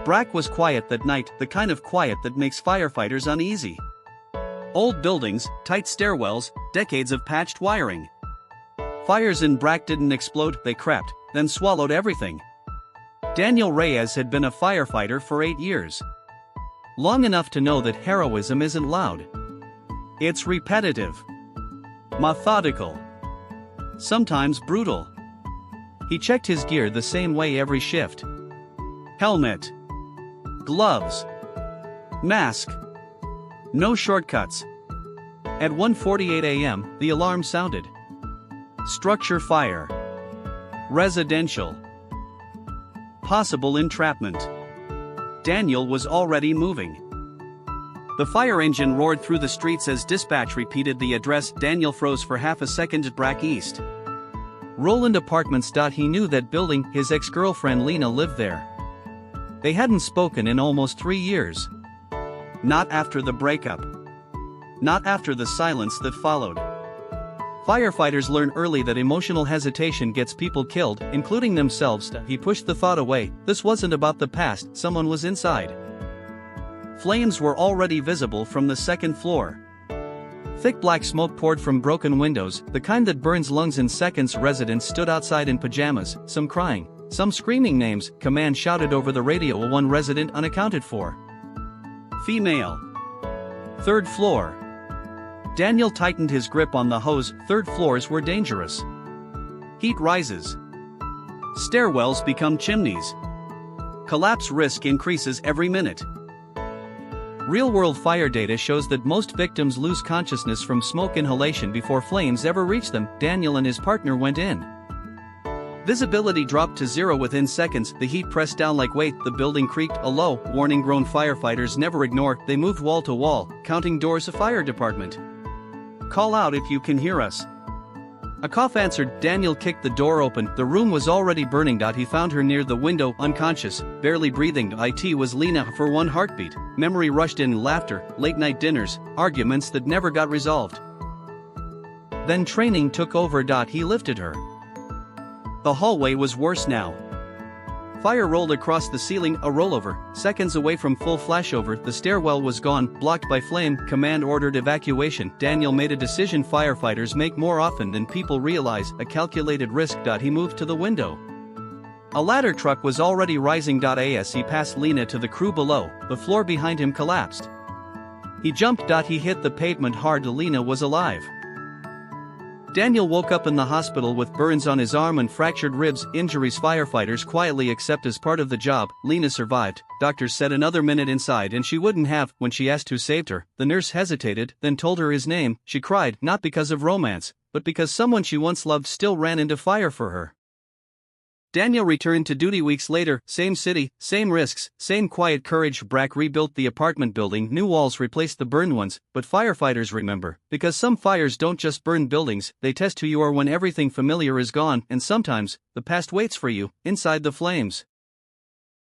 Brack was quiet that night, the kind of quiet that makes firefighters uneasy. Old buildings, tight stairwells, decades of patched wiring. Fires in Brack didn't explode, they crept, then swallowed everything. Daniel Reyes had been a firefighter for 8 years. Long enough to know that heroism isn't loud. It's repetitive, methodical, sometimes brutal. He checked his gear the same way every shift. Helmet, gloves, mask. No shortcuts. At 1:48 a.m., the alarm sounded. Structure fire. Residential. Possible entrapment. Daniel was already moving. The fire engine roared through the streets as dispatch repeated the address. Daniel froze for half a second at Brack East. Roland Apartments. He knew that building, his ex-girlfriend Lena lived there. They hadn't spoken in almost 3 years. Not after the breakup. Not after the silence that followed. Firefighters learn early that emotional hesitation gets people killed, including themselves. He pushed the thought away. This wasn't about the past, someone was inside. Flames were already visible from the second floor. Thick black smoke poured from broken windows, the kind that burns lungs in seconds. Residents stood outside in pajamas, some crying, some screaming names. Command shouted over the radio. One resident unaccounted for. Female. Third floor. Daniel tightened his grip on the hose. Third floors were dangerous. Heat rises. Stairwells become chimneys. Collapse risk increases every minute. Real-world fire data shows that most victims lose consciousness from smoke inhalation before flames ever reach them. Daniel and his partner went in. Visibility dropped to 0 within seconds. The heat pressed down like weight. The building creaked. A low, warning groan. Firefighters never ignore. They moved wall to wall, counting doors. A fire department. Call out if you can hear us. A cough answered. Daniel kicked the door open. The room was already burning. He found her near the window, unconscious, barely breathing. It was Lena. For one heartbeat, memory rushed in. Laughter, late-night dinners, arguments that never got resolved. Then training took over. He lifted her. The hallway was worse now. Fire rolled across the ceiling, a rollover, seconds away from full flashover. The stairwell was gone, blocked by flame. Command ordered evacuation. Daniel made a decision firefighters make more often than people realize, a calculated risk. He moved to the window. A ladder truck was already rising. As he passed Lena to the crew below, the floor behind him collapsed. He jumped. He hit the pavement hard. Lena was alive. Daniel woke up in the hospital with burns on his arm and fractured ribs. Injuries firefighters quietly accept as part of the job. Lena survived. Doctors said another minute inside and she wouldn't have. When she asked who saved her, the nurse hesitated, then told her his name. She cried, not because of romance, but because someone she once loved still ran into fire for her. Daniel returned to duty weeks later. Same city, same risks, same quiet courage. Brack rebuilt the apartment building. New walls replaced the burned ones, but firefighters remember. Because some fires don't just burn buildings, they test who you are when everything familiar is gone, and sometimes, the past waits for you, inside the flames.